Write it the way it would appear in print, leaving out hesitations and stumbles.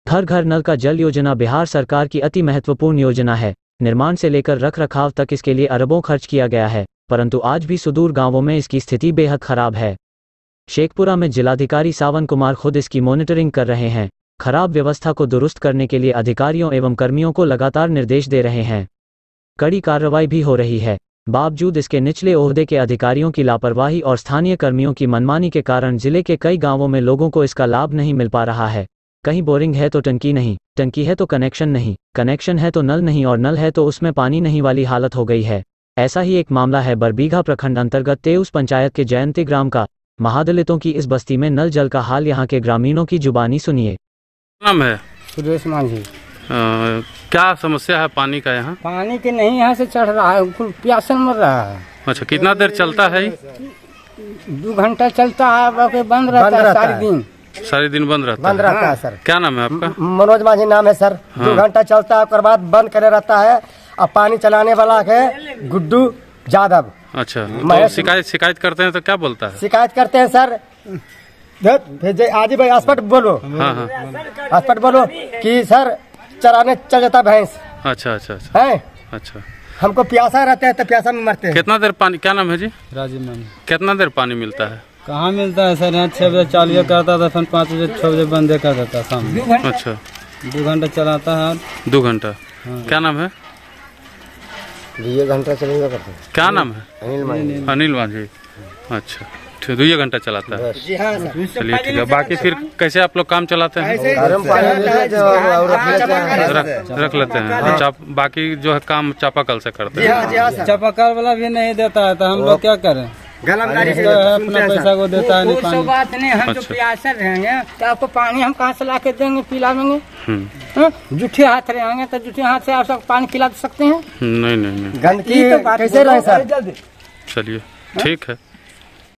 घर घर नल का जल योजना बिहार सरकार की अति महत्वपूर्ण योजना है। निर्माण से लेकर रखरखाव तक इसके लिए अरबों खर्च किया गया है, परंतु आज भी सुदूर गांवों में इसकी स्थिति बेहद खराब है। शेखपुरा में जिलाधिकारी सावन कुमार खुद इसकी मॉनिटरिंग कर रहे हैं। खराब व्यवस्था को दुरुस्त करने के लिए अधिकारियों एवं कर्मियों को लगातार निर्देश दे रहे हैं। कड़ी कार्रवाई भी हो रही है। बावजूद इसके निचले ओहदे के अधिकारियों की लापरवाही और स्थानीय कर्मियों की मनमानी के कारण जिले के कई गांवों में लोगों को इसका लाभ नहीं मिल पा रहा है। कहीं बोरिंग है तो टंकी नहीं, टंकी है तो कनेक्शन नहीं, कनेक्शन है तो नल नहीं और नल है तो उसमें पानी नहीं वाली हालत हो गई है। ऐसा ही एक मामला है बरबीघा प्रखंड अंतर्गत तेउस पंचायत के जयंती ग्राम का। महादलितों की इस बस्ती में नल जल का हाल यहाँ के ग्रामीणों की जुबानी सुनिए। नाम है सुरेश मांझी। क्या समस्या है पानी का यहाँ? पानी के नहीं यहाँ से चढ़ रहा है, प्यासन मर रहा है। अच्छा, कितना देर चलता है? 2 घंटा चलता है, बंद रहता है सारे दिन। सारे दिन बंद रहता है सर। क्या नाम है आपका? मनोज मांझी नाम है सर। हाँ। 2 घंटा चलता है, उसके बाद बंद करे रहता है। अब पानी चलाने वाला है गुड्डू यादव। अच्छा, तो शिकायत करते हैं तो क्या बोलता है? शिकायत करते हैं सर, आजी भाई अस्पट बोलो। हाँ, अस्पट बोलो कि सर चराने चल जाता भैंस। अच्छा अच्छा अच्छा है। अच्छा, हमको प्यासा रहता है तो प्यासा में मरते हैं। कितना देर पानी? क्या नाम है जी? राजीव मान। कितना देर पानी मिलता है? कहाँ मिलता है सर? यहाँ 6 बजे चालू करता था, फिर 5 बजे 6 बजे बंद कर देता शाम में। अच्छा, 2 घंटा चलाता है। 2 घंटा। क्या नाम है? 2 घंटा चलेगा करते हैं। क्या नाम है? अनिल मांझी। अच्छा, 2 घंटा चलाता है। चलिए ठीक है। बाकी फिर कैसे आप लोग काम चलाते हैं? रख लेते हैं तो बाकी जो है काम चापाकल से करते हैं। चापाकल वाला भी नहीं देता है तो हम लोग क्या करें? अपना पैसा को देता है। वो बात नहीं, हम जो प्यासे रहेंगे तो आपको पानी हम कहाँ से ला के देंगे, पिलावेंगे? जूठे हाथ रहेंगे तो जूठे हाथ से आप सब पानी पिला सकते हैं? नहीं नहीं नहीं, गंदगी कैसे रहे सर? चलिए ठीक है।